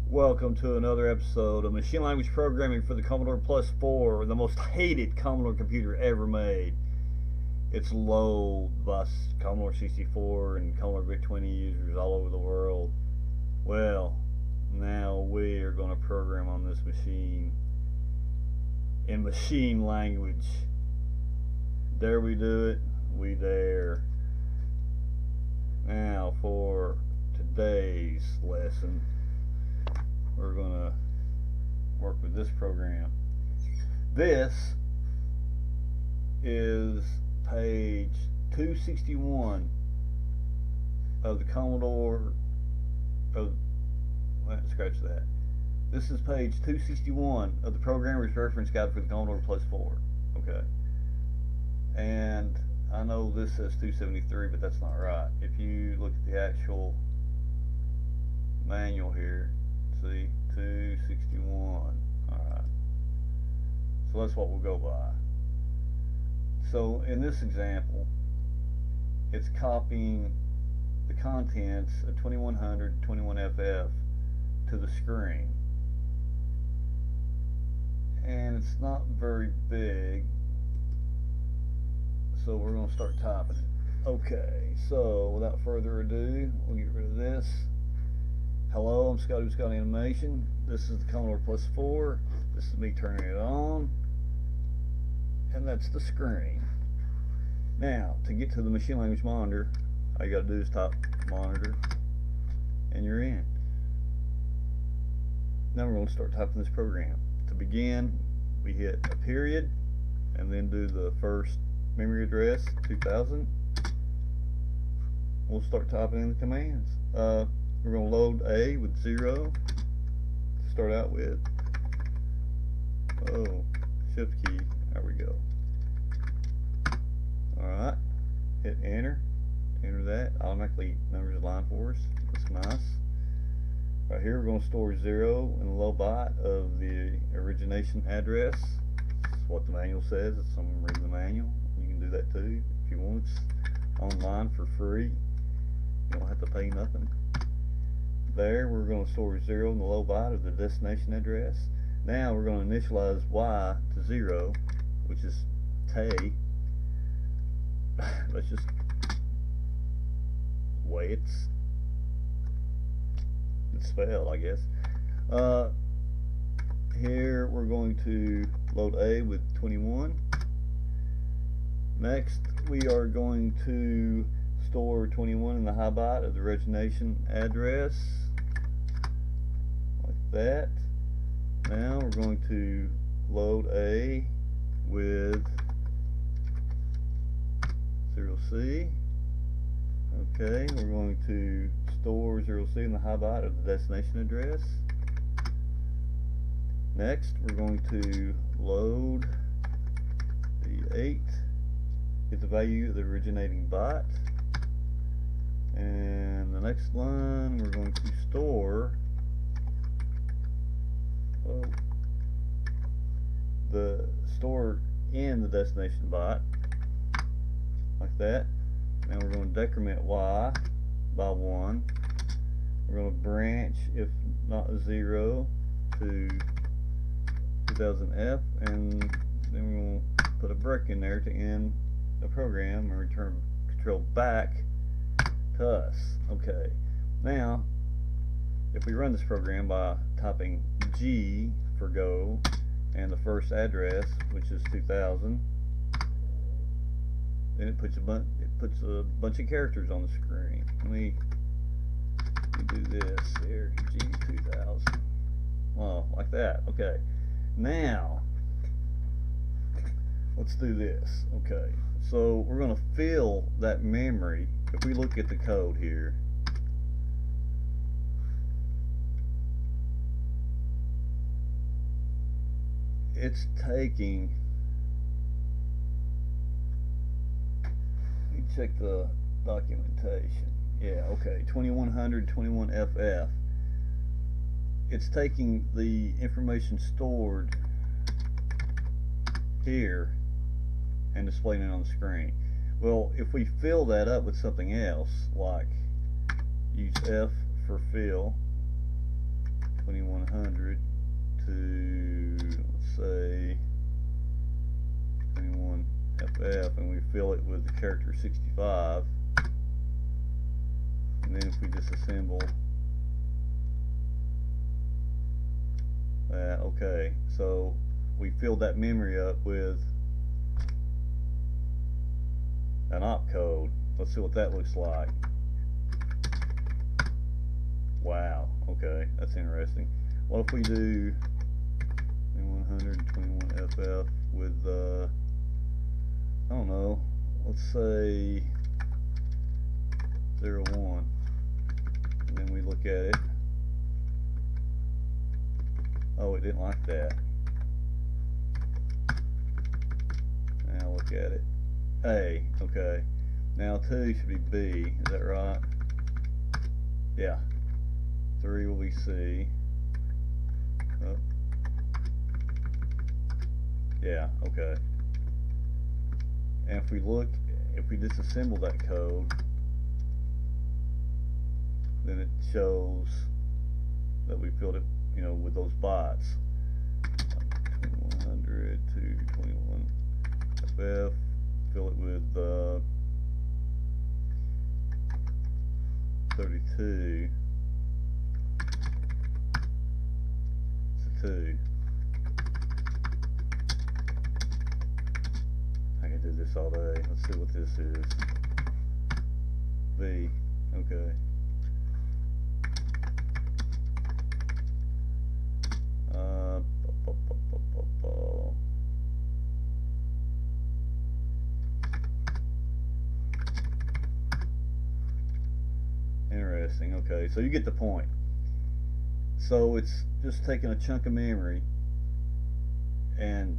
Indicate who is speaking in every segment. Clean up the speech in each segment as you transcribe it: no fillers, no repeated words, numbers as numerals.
Speaker 1: Welcome to another episode of Machine Language Programming for the Commodore Plus 4, the most hated Commodore computer ever made. It's loathed by Commodore 64 and Commodore VIC-20 users all over the world. Well, now we are going to program on this machine in machine language. Dare we do it? We dare. Now for today's lesson, we're going to work with this program. This is page 261 of the Commodore scratch that. This is page 261 of the Programmer's Reference Guide for the Commodore Plus 4. Okay. And I know this says 273, but that's not right. If you look at the actual manual here, see, 261. Alright. So that's what we'll go by. So in this example, it's copying the contents of 2100 21FF to the screen. And it's not very big, so we're going to start typing it. Okay, so without further ado, we'll get rid of this. Hello, I'm Scotty with Scotty Animation. This is the Commodore Plus 4. This is me turning it on. And that's the screen. Now, to get to the machine language monitor, all you got to do is type monitor, and you're in. Now we're going to start typing this program. To begin, we hit a period, and then do the first memory address, 2000. We'll start typing in the commands. We're going to load A with 0 to start out with. Oh, shift key. There we go. Alright. Hit enter. Enter that. Automatically numbers the line for us. That's nice. Right here we're going to store 0 in the low byte of the origination address. That's what the manual says. If someone reading the manual, you can do that too if you want. It's online for free. You don't have to pay nothing. There, we're going to store 0 in the low byte of the destination address. Now we're going to initialize Y to 0, which is Tay. That's just the way it's spelled, I guess. Here we're going to load A with 21. Next, we are going to store 21 in the high byte of the origination address, like that. Now we're going to load A with 0C. Okay, we're going to store 0C in the high byte of the destination address. Next, we're going to load the 8, get the value of the originating byte. And the next line, we're going to store in the destination byte, like that. Now we're going to decrement Y by 1. We're going to branch, if not 0, to 2000F, and then we're going to put a break in there to end the program and return control back to us. Okay, now if we run this program by typing G for go and the first address, which is 2000, then it puts a bunch of characters on the screen. Let me do this here, G2000. Well, like that. Okay, now let's do this. Okay, so we're going to fill that memory. If we look at the code here, it's taking, let me check the documentation. Yeah, okay, 2100 21FF. It's taking the information stored here and displaying it on the screen. Well, if we fill that up with something else, like use F for fill, 2100 to, let's say, 21FF, and we fill it with the character 65. And then if we disassemble that, okay, so we filled that memory up with an opcode. Let's see what that looks like. Wow, okay, that's interesting. What if we do 2100 21FF with I don't know, let's say 01, and then we look at it. Oh, it didn't like that. Now look at it. A, okay. Now 2 should be B, is that right? Yeah. 3 will be C. Oh. Yeah, okay. And if we look, if we disassemble that code, then it shows that we filled it, you know, with those bytes. 2100 to 21FF, fill it with 32. It's a 2. I can do this all day. Let's see what this is. B. Okay. Interesting. Okay, so you get the point. So it's just taking a chunk of memory and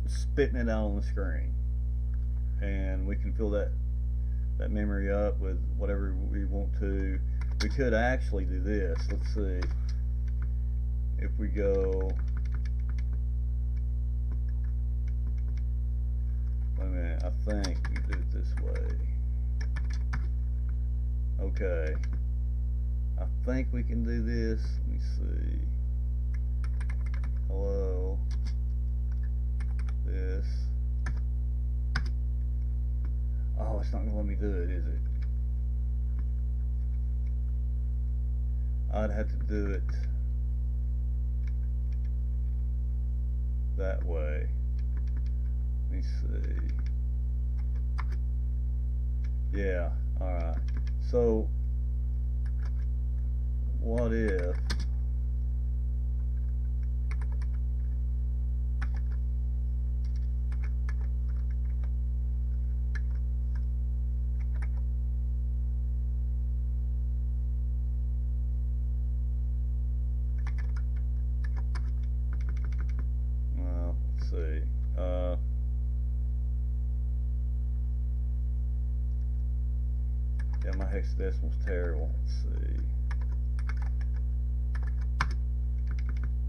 Speaker 1: spitting it out on the screen, and we can fill that memory up with whatever we want to. We could actually do this. Let's see. If we go, wait a minute, I think we do it this way. Okay, I think we can do this. Let me see. Hello. This. Oh, it's not gonna let me do it, is it? I'd have to do it that way. Let me see. Yeah, alright. So, what if let's see. Yeah, my hexadecimal's terrible. Let's see.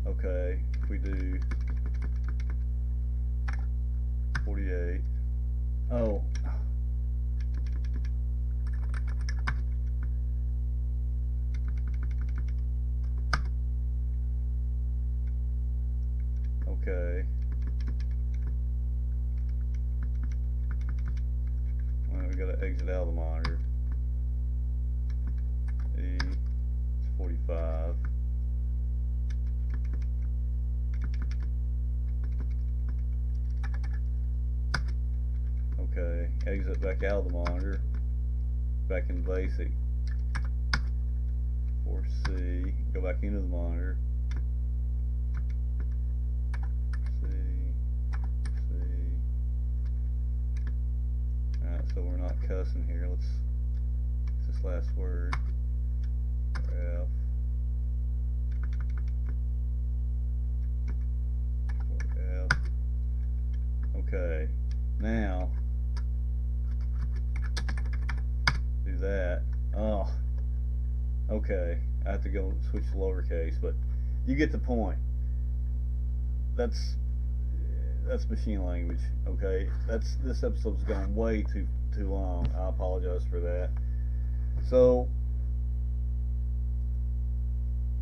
Speaker 1: Okay, if we do 48. Oh. Okay. Well, we gotta exit out of the monitor. It's 45. Okay, exit back out of the monitor. Back in basic. 4C. Go back into the monitor. Alright, so we're not cussing here. What's this last word? F. F. Okay, now do that. Oh, okay. I have to go switch to lowercase, but you get the point. That's machine language. Okay, this episode's gone way too long. I apologize for that. So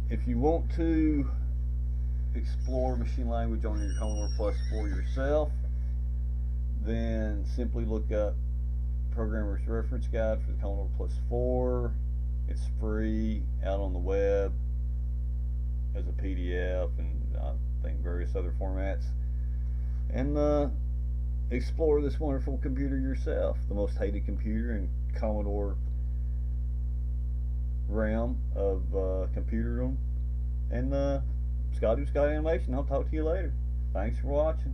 Speaker 1: if you want to explore machine language on your Commodore Plus for yourself, then simply look up Programmer's Reference Guide for the Commodore Plus 4. It's free out on the web as a PDF and I think various other formats. And explore this wonderful computer yourself, the most hated computer in Commodore realm of computerdom. And Scotty with Scotty Animation. I'll talk to you later. Thanks for watching.